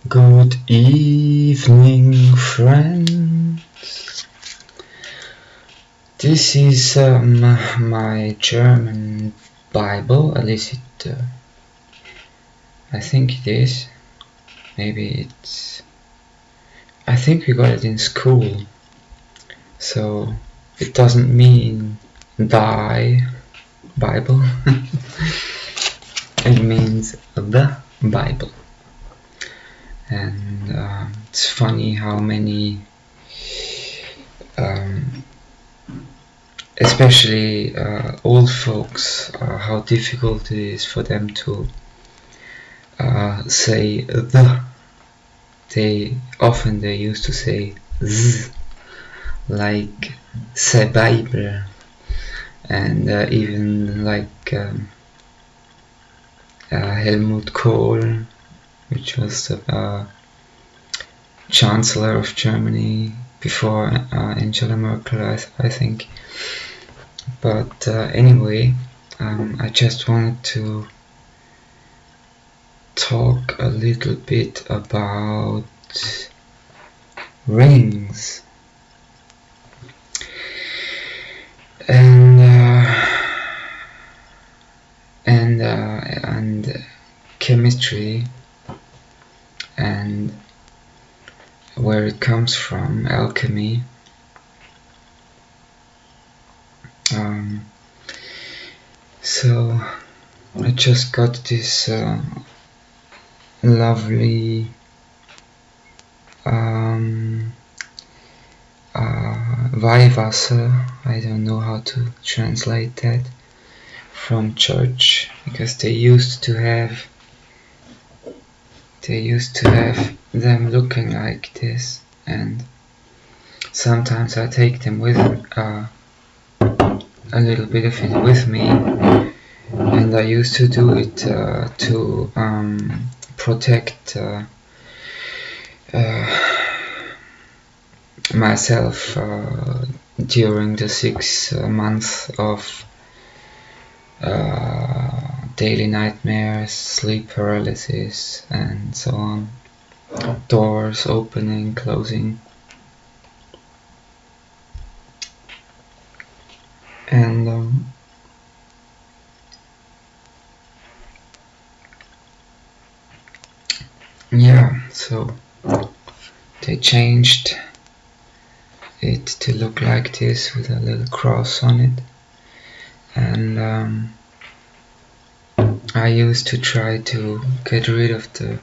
Good evening, friends. This is my German Bible, at least I think it is. Maybe it's. I think we got it in school, so it doesn't mean die Bible. It means the Bible. And it's funny how many, especially old folks, how difficult it is for them to say the. They used to say z, like say Bible, and even like Helmut Kohl, which was the Chancellor of Germany before Angela Merkel, I think. But anyway, I just wanted to talk a little bit about rings and chemistry and where it comes from, alchemy. So I just got this lovely Weihwasser, I don't know how to translate that, from church, because they used to have them looking like this, and sometimes I take them with a little bit of it with me, and I used to do it to protect myself during the 6 months of daily nightmares, sleep paralysis, and so on. Doors opening, closing. And yeah, so they changed it to look like this with a little cross on it, and I used to try to get rid of the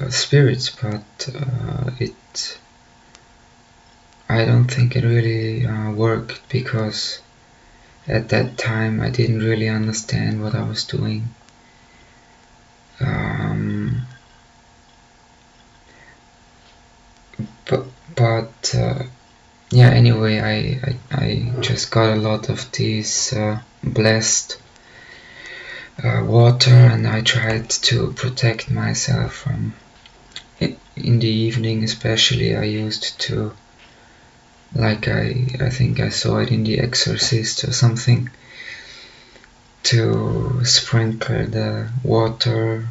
spirits, but I don't think it really worked, because at that time I didn't really understand what I was doing. But yeah, anyway, I just got a lot of these blessed water, and I tried to protect myself from it. In the evening especially, I used to, like I think I saw it in The Exorcist or something, to sprinkle the water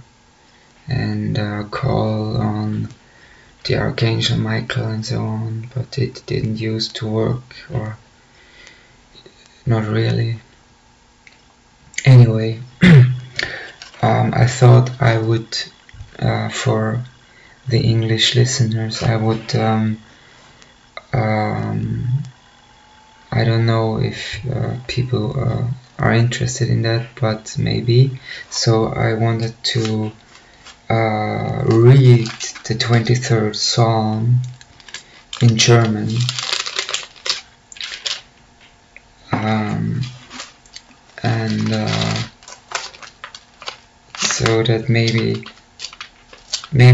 and call on the Archangel Michael and so on, but it didn't used to work, or not really. Anyway, I thought I would, for the English listeners, I would, I don't know if people are interested in that, but maybe. So I wanted to read the 23rd Psalm in German, and so that maybe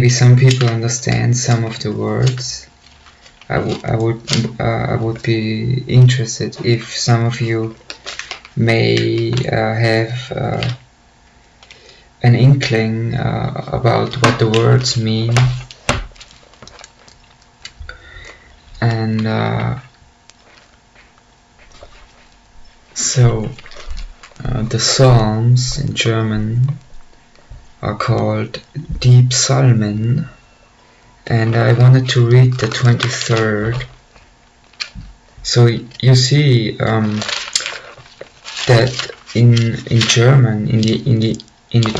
some people understand some of the words. I would be interested if some of you may have an inkling about what the words mean, and so the Psalms in German called Deep Psalmen, and I wanted to read the 23rd. So you see that in German, in the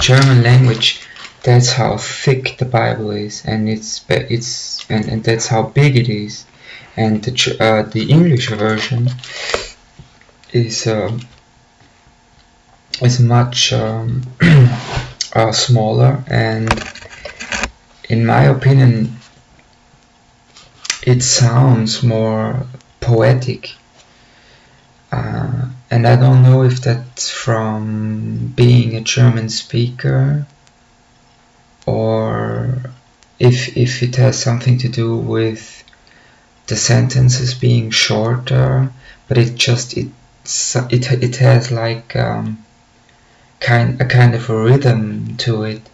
German language, that's how thick the Bible is, and and that's how big it is. And the English version is much smaller, and in my opinion, it sounds more poetic. And I don't know if that's from being a German speaker, or if it has something to do with the sentences being shorter, but it has like a kind of a rhythm to it.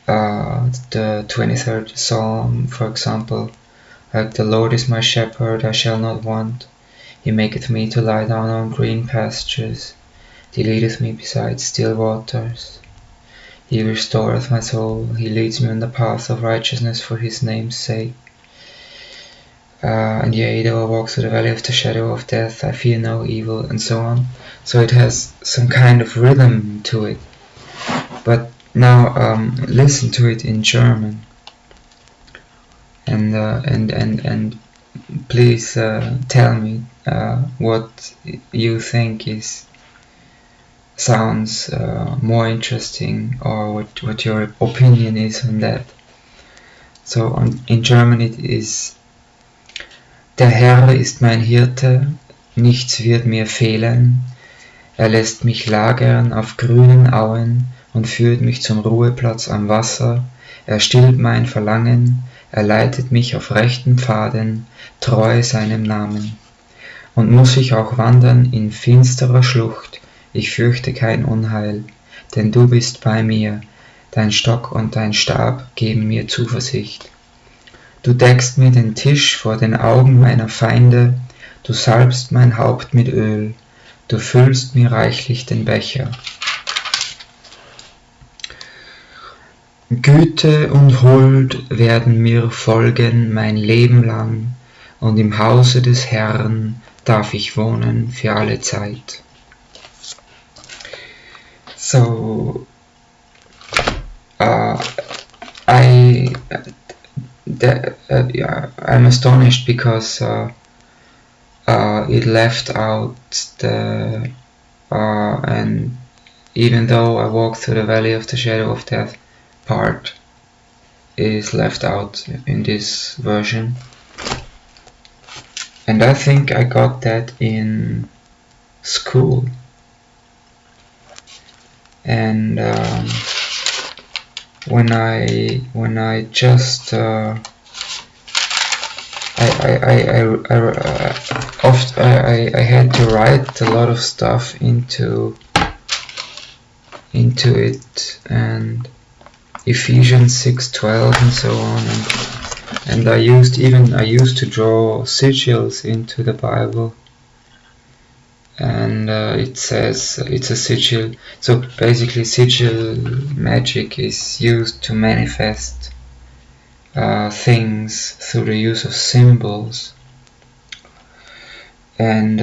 The 23rd Psalm, for example, like, the Lord is my shepherd, I shall not want. He maketh me to lie down on green pastures. He leadeth me beside still waters. He restoreth my soul. He leads me on the path of righteousness for his name's sake. And yea, though I walk through the valley of the shadow of death, I fear no evil, and so on. So it has some kind of rhythm to it. But now listen to it in German, and please tell me what you think sounds more interesting, or what your opinion is on that. So in German it is: Der Herr ist mein Hirte, nichts wird mir fehlen. Er lässt mich lagern auf grünen Auen und führt mich zum Ruheplatz am Wasser. Er stillt mein Verlangen, er leitet mich auf rechten Pfaden, treu seinem Namen. Und muss ich auch wandern in finsterer Schlucht, ich fürchte kein Unheil, denn du bist bei mir, dein Stock und dein Stab geben mir Zuversicht. Du deckst mir den Tisch vor den Augen meiner Feinde, du salbst mein Haupt mit Öl, du füllst mir reichlich den Becher. Güte und Huld werden mir folgen mein Leben lang, und im Hause des Herrn darf ich wohnen für alle Zeit. So, I'm astonished because it left out the and even though I walk through the valley of the shadow of death part is left out in this version, and I think I got that in school. And when I just I had to write a lot of stuff into it, and Ephesians 6:12 and so on, and I used to draw sigils into the Bible. And it says it's a sigil. So basically, sigil magic is used to manifest things through the use of symbols. And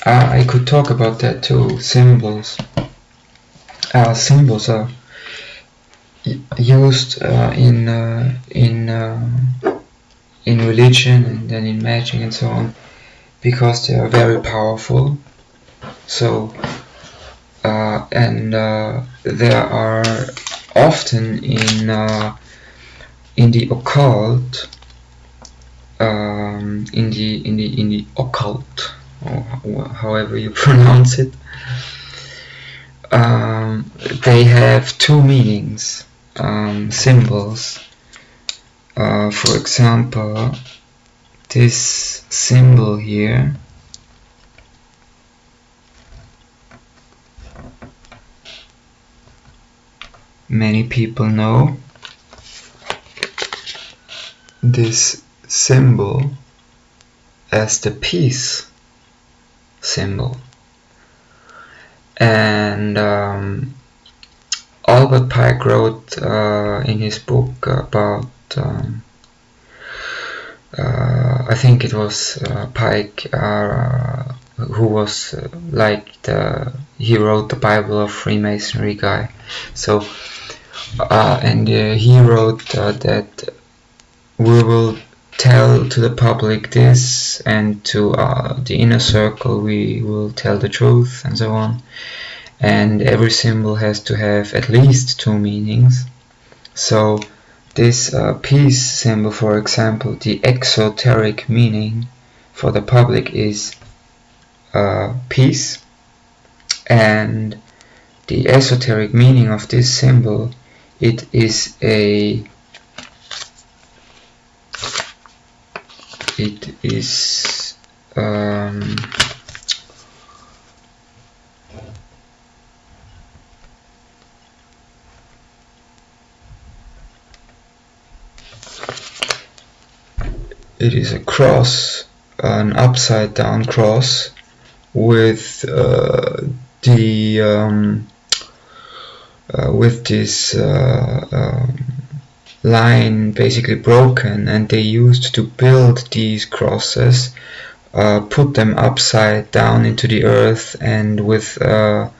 I could talk about that too. Symbols are used in religion, and then in magic and so on, because they are very powerful. So there are often in the occult, in the occult, or however you pronounce it, they have two meanings, symbols. For example, this symbol here many people know this symbol as the peace symbol, and Albert Pike wrote in his book about I think it was Pike who was he wrote the Bible of Freemasonry guy. So and he wrote that we will tell to the public this, and to the inner circle we will tell the truth, and so on. And every symbol has to have at least 2 meanings. So this peace symbol, for example, the exoteric meaning for the public is peace, and the esoteric meaning of this symbol, it is a it is a cross, an upside down cross with this line basically broken, and they used to build these crosses, put them upside down into the earth, and with a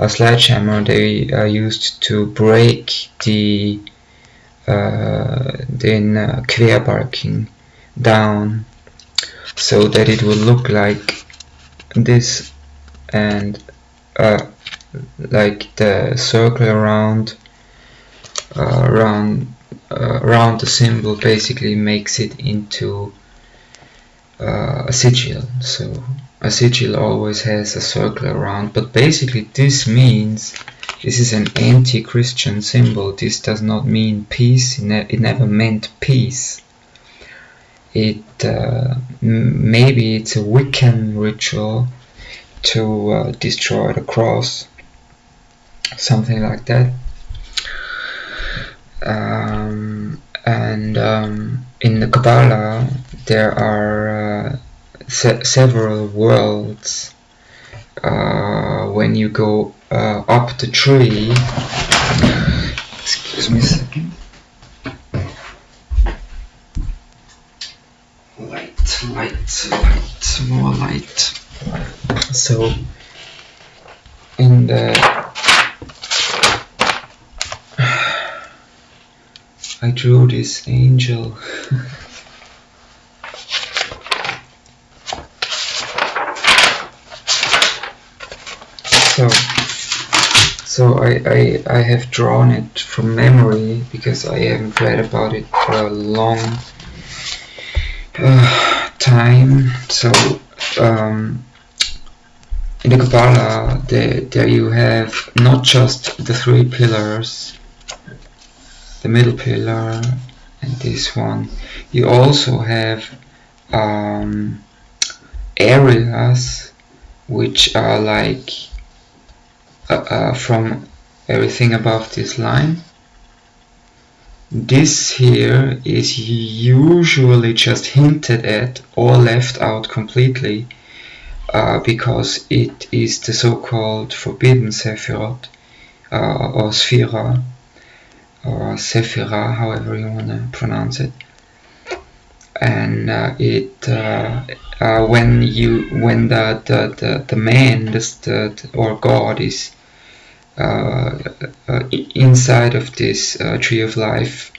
sledgehammer they used to break the querbalken down, so that it will look like this, and like the circle around the symbol basically makes it into a sigil. So a sigil always has a circle around, but basically this means this is an anti-Christian symbol. This does not mean peace. It never meant peace. Maybe it's a Wiccan ritual to destroy the cross, something like that. And in the Kabbalah there are several worlds. When you go up the tree, excuse me a second. Light, more light. So in the I drew this angel. So I have drawn it from memory because I haven't read about it for a long time. So in the Kabbalah there you have not just the 3 pillars, the middle pillar and this one. You also have areas which are like from everything above this line. This here is usually just hinted at or left out completely, because it is the so-called forbidden Sephiroth, or Sphira, or Sephira, however you want to pronounce it. And when the man, or God, is inside of this tree of life,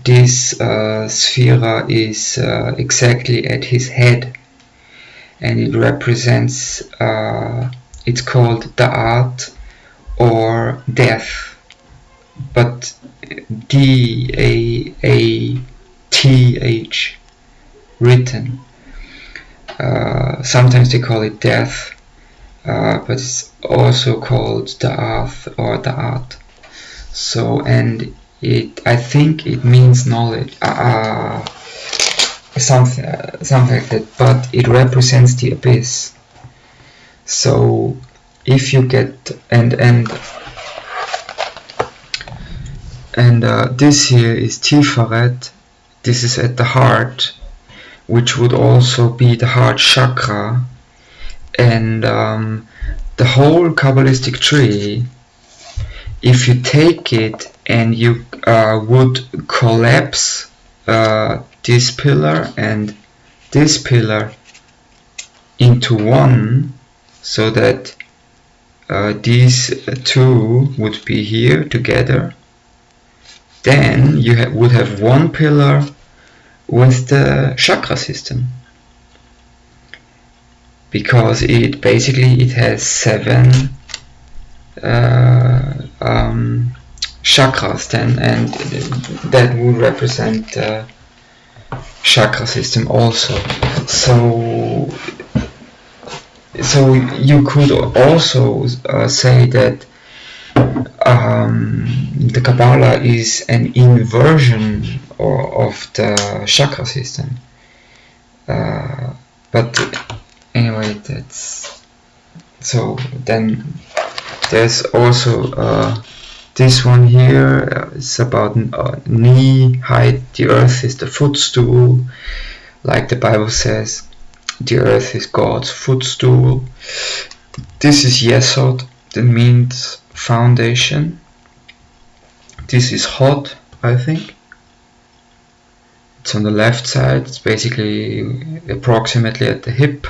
this Sphira is exactly at his head, and it represents, it's called Da'at, or death, but D-A-A-T-H written. Sometimes they call it death, but it's also called Da'ath or Da'at. So, and I think it means knowledge, something like that, but it represents the abyss. So if you get and this here is Tiferet. This is at the heart, which would also be the heart chakra, and the whole Kabbalistic tree if you take it and you would collapse this pillar and this pillar into one, so that these two would be here together, then you would have one pillar with the chakra system, because it basically has 7 chakras then, and that would represent the chakra system also. So you could also say that the Kabbalah is an inversion of the chakra system. But anyway, that's so. Then there's also this one here. It's about knee height. The earth is the footstool, like the Bible says. The earth is God's footstool. This is Yesod, that means foundation. This is Hod, I think. It's on the left side. It's basically approximately at the hip.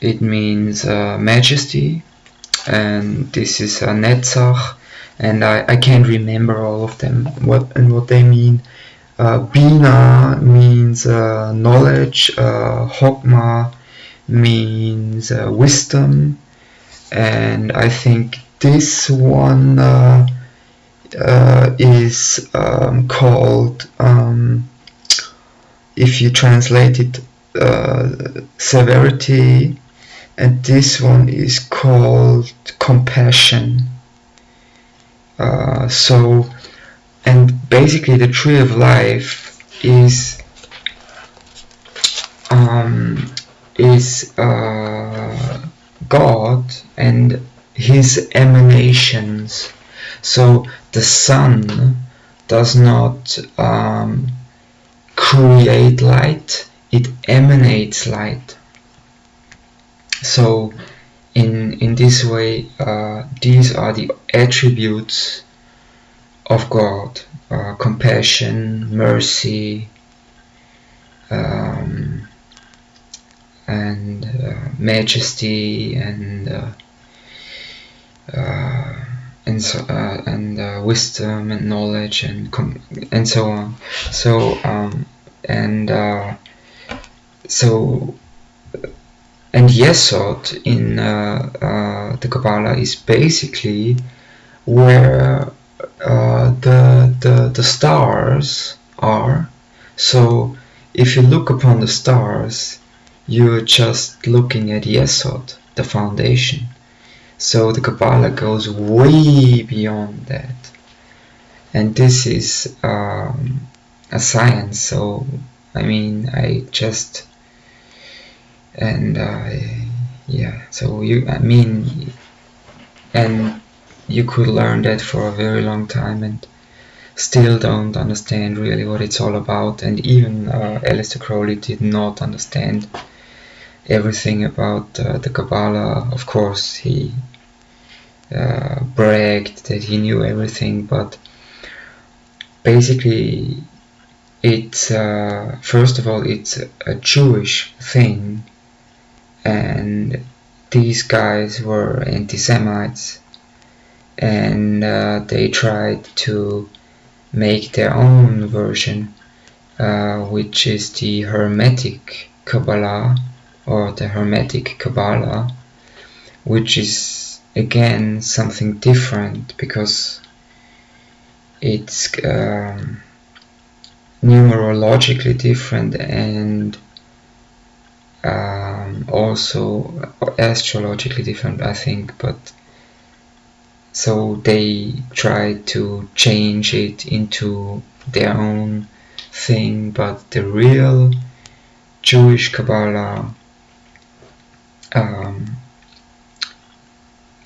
It means majesty. And this is Netzach. And I can't remember all of them, what they mean. Bina means knowledge, Chokmah means wisdom, and I think this one is called, if you translate it, severity, and this one is called compassion. And basically the tree of life is God and his emanations. So the sun does not create light, it emanates light. So in this way, these are the attributes of God: compassion, mercy, and majesty, and wisdom and knowledge, and so on. And Yesod in the Kabbalah is basically where the stars are. So if you look upon the stars, you're just looking at Yesod, the foundation. So the Kabbalah goes way beyond that, and this is a science. So I mean, and you could learn that for a very long time and still don't understand really what it's all about. And even Aleister Crowley did not understand everything about the Kabbalah. Of course, he bragged that he knew everything, but basically it's first of all, it's a Jewish thing, and these guys were anti-Semites, and they tried to make their own version, which is the Hermetic Kabbalah, or the Hermetic Kabbalah, which is again something different, because it's numerologically different, and also astrologically different, I think. But so they tried to change it into their own thing, but the real Jewish Kabbalah,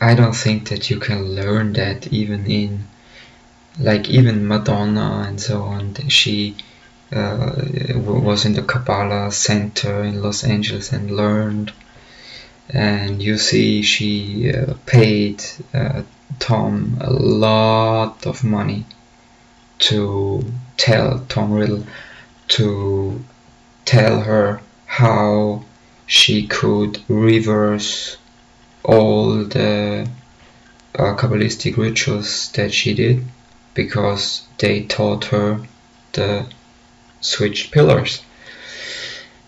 I don't think that you can learn that even in, like, even Madonna and so on. She was in the Kabbalah Center in Los Angeles and learned, and you see she paid Tom a lot of money to tell Tom Riddle to tell her how she could reverse all the Kabbalistic rituals that she did, because they taught her the switched pillars,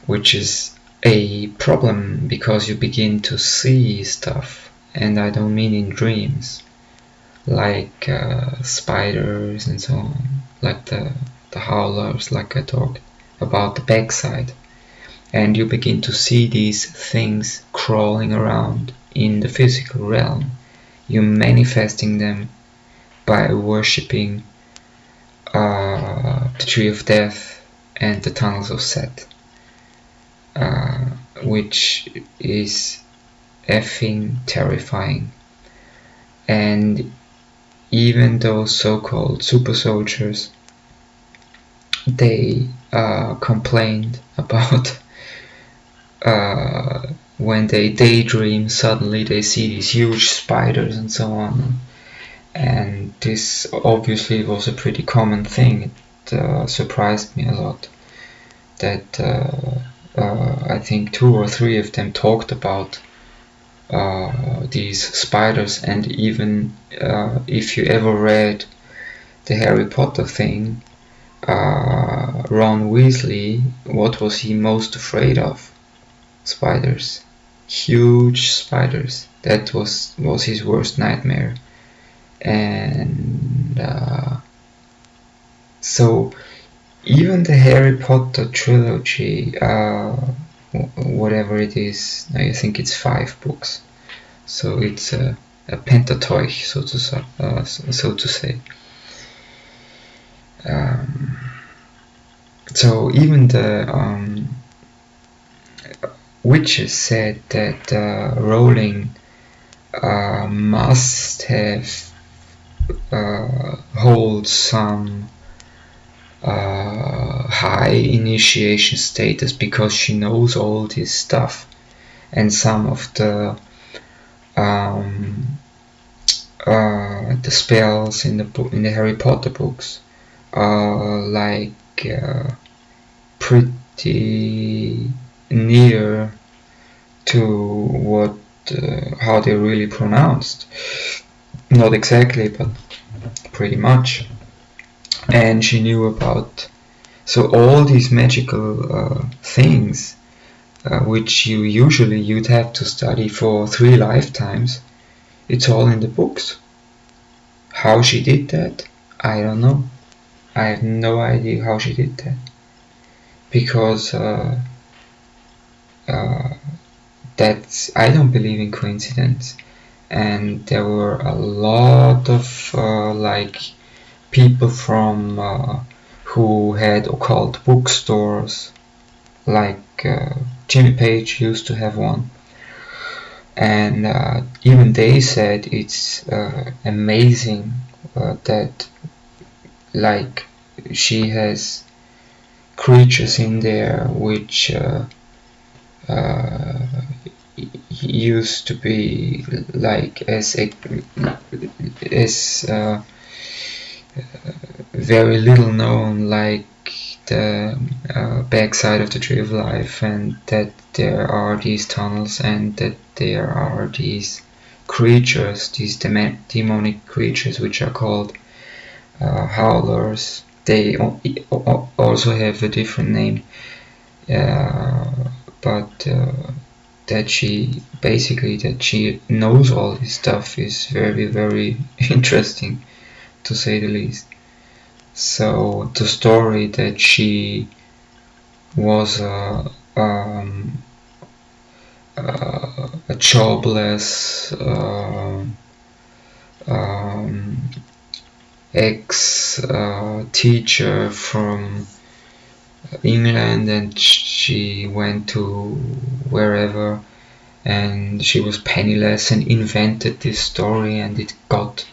which is a problem because you begin to see stuff, and I don't mean in dreams, like spiders and so on, like the howlers, like I talked about the backside, and you begin to see these things crawling around in the physical realm. You're manifesting them by worshipping the Tree of Death and the Tunnels of Set, which is effing terrifying. And even those so-called super soldiers, they complained about when they daydream, suddenly they see these huge spiders and so on. And this obviously was a pretty common thing. It surprised me a lot that I think 2 or 3 of them talked about these spiders. And even if you ever read the Harry Potter thing, Ron Weasley, what was he most afraid of? Spiders. Huge spiders. That was his worst nightmare. And so even the Harry Potter trilogy, whatever it is, I think it's 5 books, so it's a pentateuch, so to say. So even the witches said that Rowling must have hold some high initiation status, because she knows all this stuff, and some of the spells in the Harry Potter books are like pretty near to what how they're really pronounced. Not exactly, but pretty much. And she knew about, so all these magical things which you'd have to study for 3 lifetimes, it's all in the books. How she did that, I don't know. I have no idea how she did that, because that's, I don't believe in coincidence. And there were a lot of like people from who had occult bookstores, like Jimmy Page used to have one, and even they said it's amazing that like she has creatures in there which used to be like as very little known, like the backside of the Tree of Life, and that there are these tunnels, and that there are these creatures, these demonic creatures, which are called howlers. They also have a different name, but that she knows all this stuff is very, very interesting, to say the least. So the story that she was a jobless ex-teacher from England, and she went to wherever, and she was penniless and invented this story, and it got,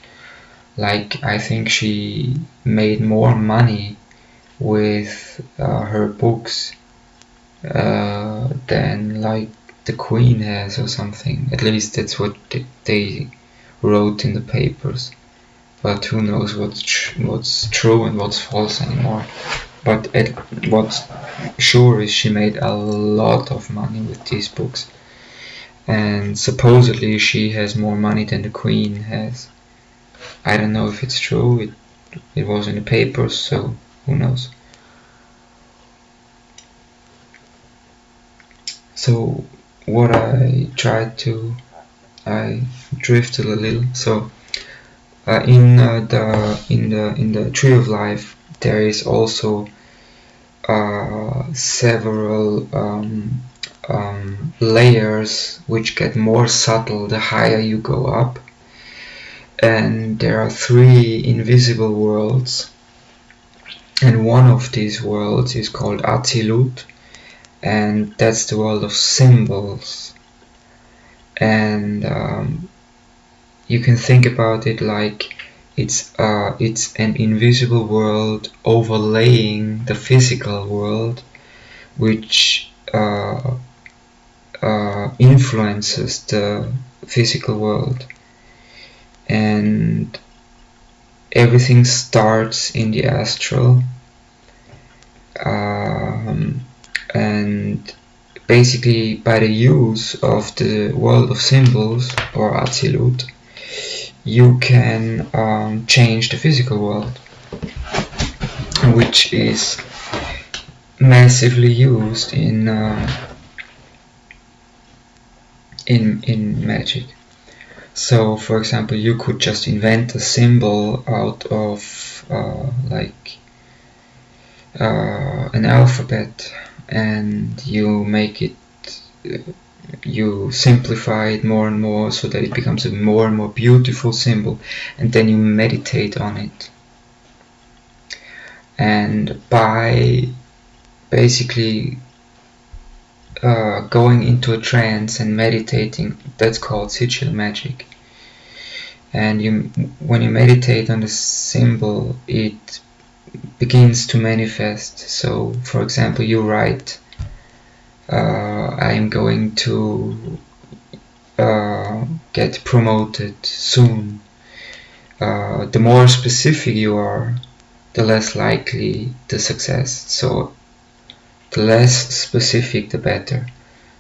like, I think she made more money with her books than like the Queen has or something. At least that's what they wrote in the papers. But who knows what's true and what's false anymore. But what's sure is she made a lot of money with these books. And supposedly she has more money than the Queen has. I don't know if it's true, it was in the papers, so who knows. So what I drifted a little. So in the Tree of Life there is also several layers which get more subtle the higher you go up, and there are 3 invisible worlds, and one of these worlds is called Atzilut, and that's the world of symbols. And you can think about it like it's an invisible world overlaying the physical world, which influences the physical world, and everything starts in the astral, and basically by the use of the world of symbols or Atzilut, you can change the physical world, which is massively used in magic. So for example, you could just invent a symbol out of an alphabet, and you make it, you simplify it more and more so that it becomes a more and more beautiful symbol, and then you meditate on it. And by basically going into a trance and meditating, that's called sigil magic. And when you meditate on the symbol, it begins to manifest. So for example, you write, I am going to get promoted soon. The more specific you are, the less likely the success. So the less specific, the better.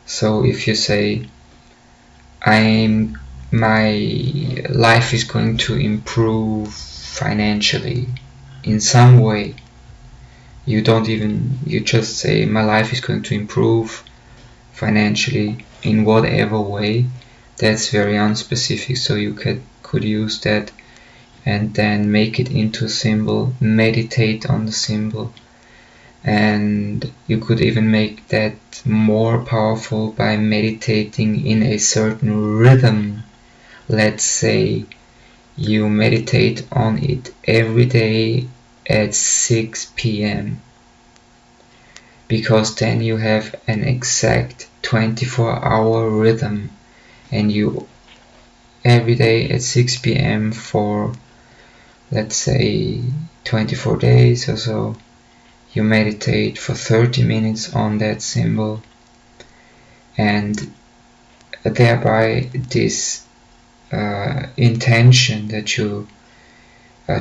So if you say, my life is going to improve financially in some way, you just say, my life is going to improve financially in whatever way. That's very unspecific, so you could use that and then make it into a symbol, meditate on the symbol, and you could even make that more powerful by meditating in a certain rhythm. Let's say you meditate on it every day at 6 p.m. because then you have an exact 24-hour rhythm, and you every day at 6 p.m. for, let's say, 24 days or so, you meditate for 30 minutes on that symbol, and thereby this intention that you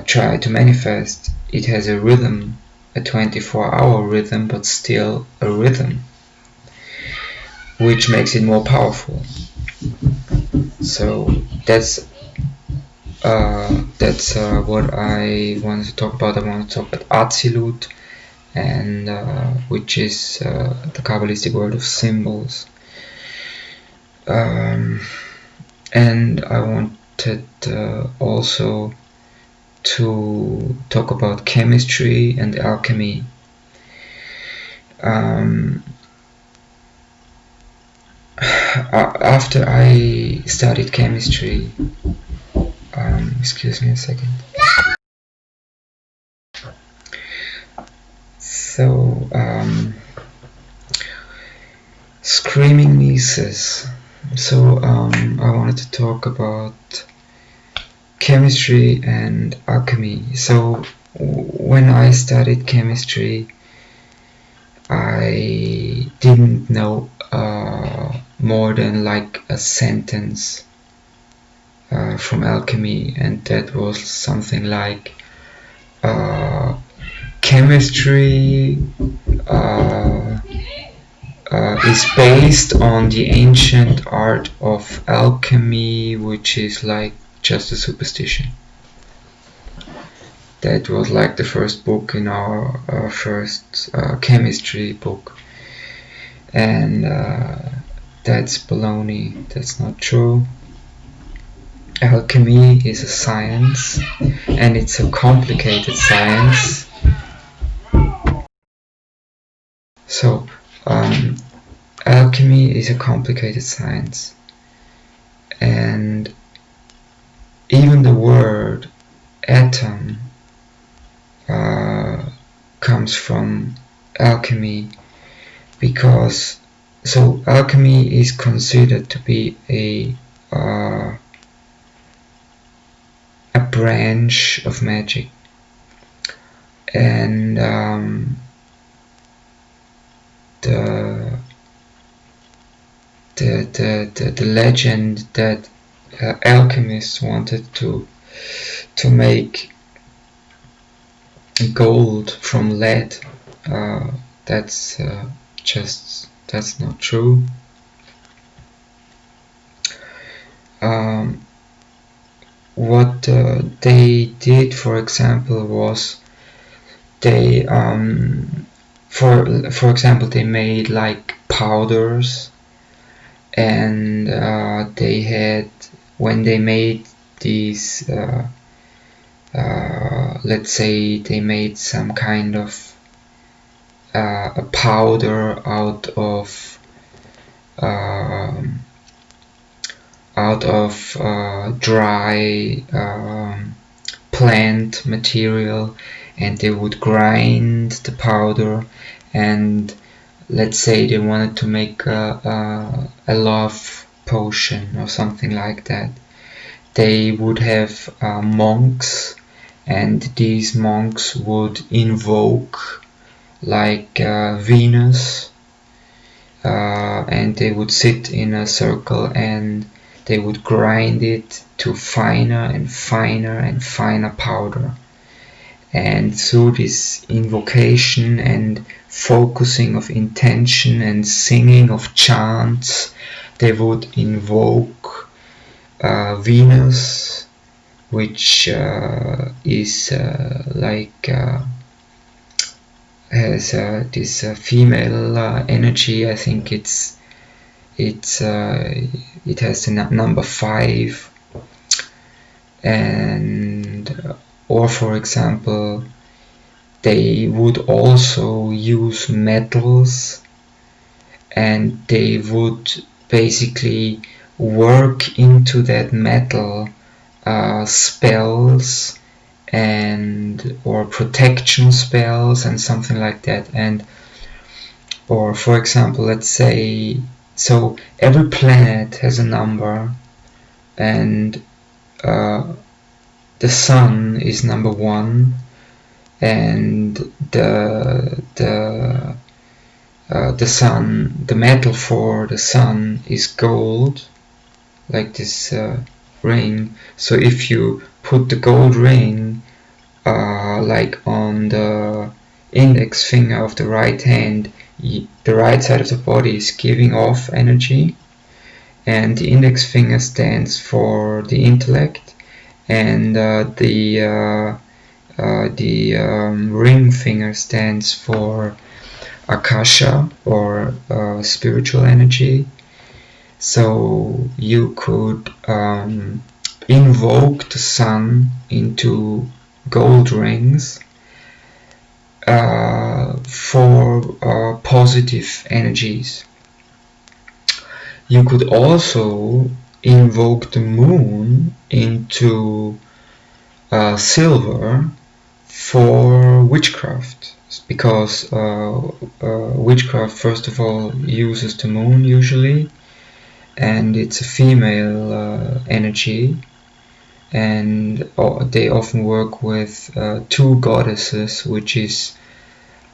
try to manifest, it has a rhythm, a 24-hour rhythm, but still a rhythm, which makes it more powerful. So that's what I wanted to talk about. I want to talk about Atzilut, and which is the Kabbalistic world of symbols. And I wanted also to talk about chemistry and alchemy. After I studied chemistry, excuse me a second. So, screaming nieces. So I wanted to talk about chemistry and alchemy. So when I studied chemistry, I didn't know more than like a sentence from alchemy, and that was something like chemistry is based on the ancient art of alchemy, which is like just a superstition. That was like the first book in our first chemistry book, and that's baloney. That's not true. Alchemy is a science, and it's a complicated science. So, alchemy is a complicated science, and even the word atom comes from alchemy, because so alchemy is considered to be a branch of magic, and the legend that alchemists wanted to make gold from lead, that's not true. What they did, for example, was they for example, they made like powders, and they had, when they made these let's say they made some kind of a powder out of dry plant material, and they would grind the powder, and let's say they wanted to make a love potion or something like that. They would have monks, and these monks would invoke like Venus, and they would sit in a circle, and they would grind it to finer and finer and finer powder. And through this invocation and focusing of intention and singing of chants, they would invoke Venus, which is like has this female energy. I think it has the number 5, and or for example, they would also use metals, and they would basically work into that metal spells and or protection spells and something like that. And or for example, let's say, so every planet has a number, and the sun is number 1, and the sun, the metal for the sun is gold, like this ring. So if you put the gold ring like on the index finger of the right hand, the right side of the body is giving off energy, and the index finger stands for the intellect, and the ring finger stands for Akasha, or spiritual energy. So you could invoke the sun into gold rings for positive energies. You could also invoke the moon into silver for witchcraft, because witchcraft first of all uses the moon usually, and it's a female energy, and they often work with 2 goddesses, which is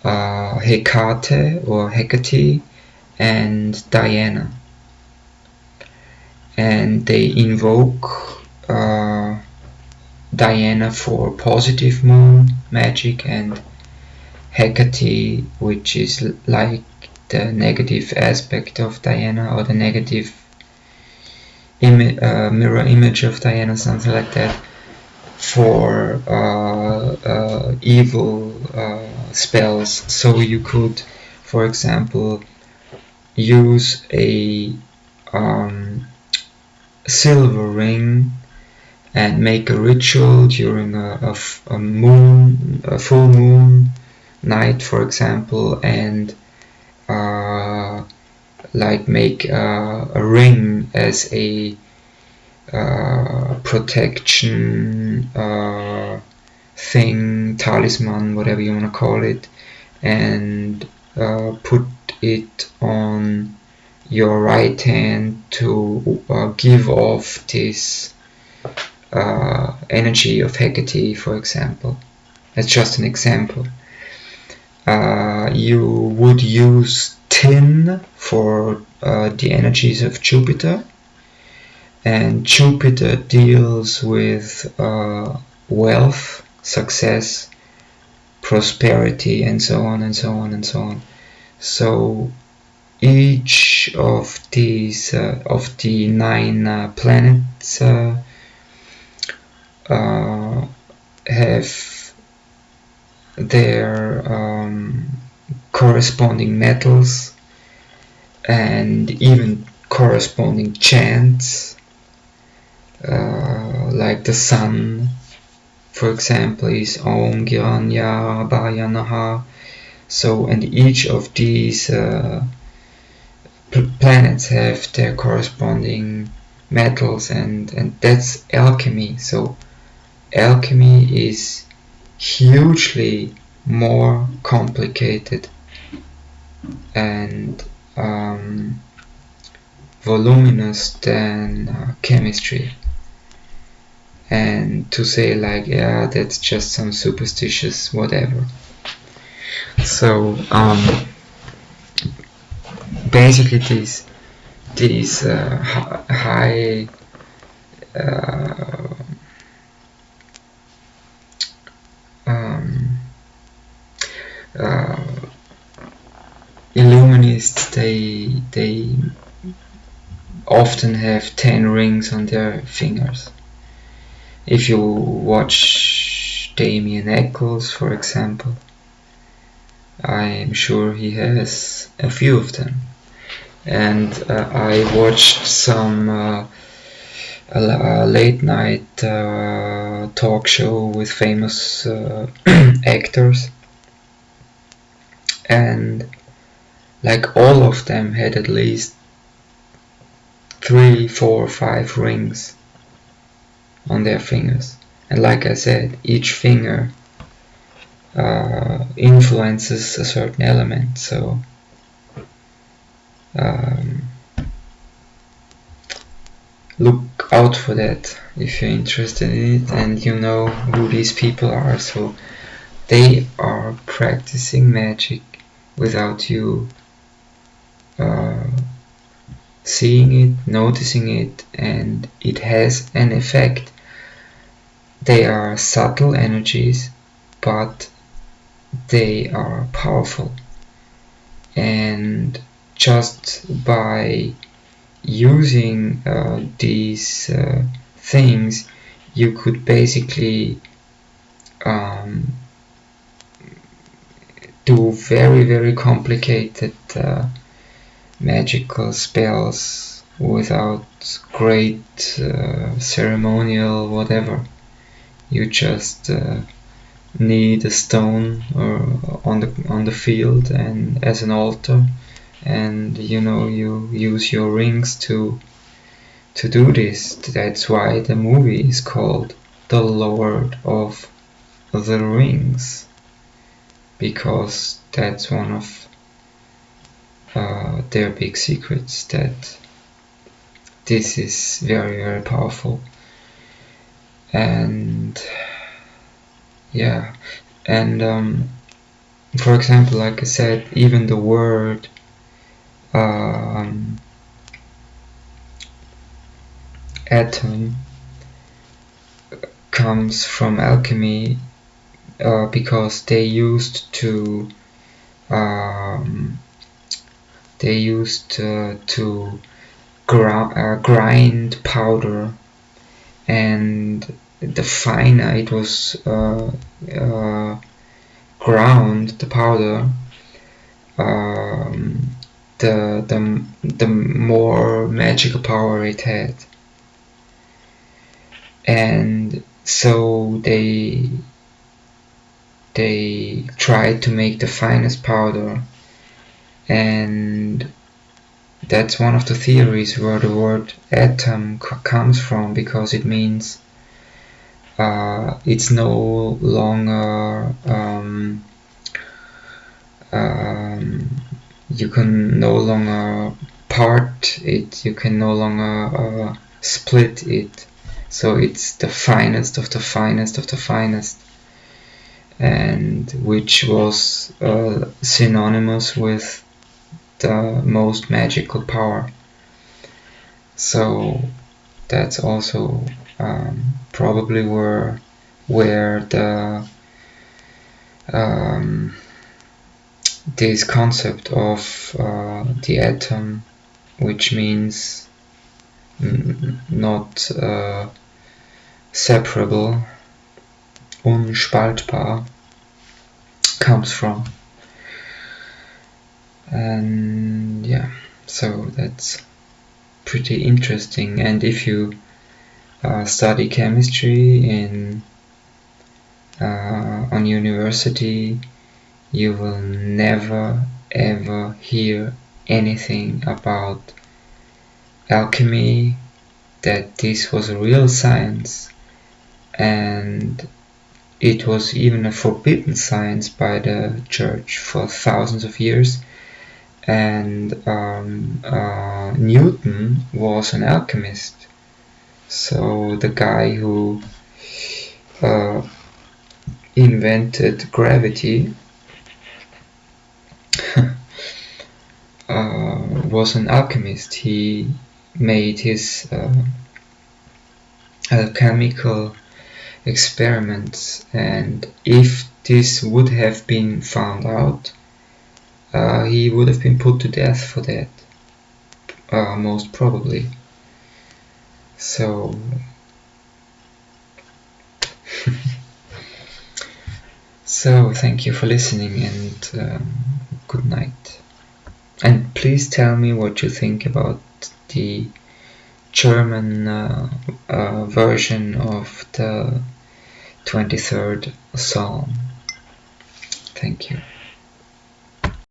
Hecate or Hecate and Diana, and they invoke Diana for positive moon magic, and Hecate, which is like the negative aspect of Diana, or the negative mirror image of Diana, something like that, for evil spells. So you could, for example, use a silver ring and make a ritual during a full moon night, for example, and like make a ring as a protection thing, talisman, whatever you want to call it, and put it on your right hand to give off this energy of Hecate, for example. That's just an example. You would use tin for the energies of Jupiter, and Jupiter deals with wealth, success, prosperity, and so on and so on and so on. So each of these of the 9 planets have their corresponding metals and even corresponding chants, like the sun, for example, is Om Giranya Bhayanaha. So, and each of these planets have their corresponding metals, and that's alchemy. So alchemy is hugely more complicated and voluminous than chemistry. And to say like, yeah, that's just some superstitious whatever. So basically these high Illuminists, they often have 10 rings on their fingers. If you watch Damien Eccles, for example, I'm sure he has a few of them. And I watched some late night talk show with famous actors, and like all of them had at least 3, 4, 5 rings on their fingers. And like I said, each finger influences a certain element. So look out for that if you're interested in it and you know who these people are. So they are practicing magic without you seeing it, noticing it, and it has an effect. They are subtle energies, but they are powerful, and just by using these things, you could basically do very, very complicated magical spells without great ceremonial whatever. You just need a stone or on the field and as an altar, and you know, you use your rings to do this. That's why the movie is called The Lord of the Rings, because that's one of their big secrets, that this is very, very powerful. And yeah, and for example, like I said, even the word atom comes from alchemy because they used to grind powder, and the finer it was ground, the powder, the more magical power it had. And so they tried to make the finest powder, and that's one of the theories where the word atom comes from, because it means it's no longer you can no longer part it, you can no longer split it, so it's the finest of the finest of the finest, and which was synonymous with the most magical power. So that's also probably where the this concept of the atom, which means not separable, unspaltbar, comes from. And yeah, so that's pretty interesting. And if you study chemistry on university, you will never ever hear anything about alchemy, that this was a real science, and it was even a forbidden science by the church for thousands of years. And Newton was an alchemist, so the guy who invented gravity was an alchemist. He made his alchemical experiments, and if this would have been found out, he would have been put to death for that, most probably. So so thank you for listening, and good night. And please tell me what you think about the German version of the 23rd Psalm. Thank you.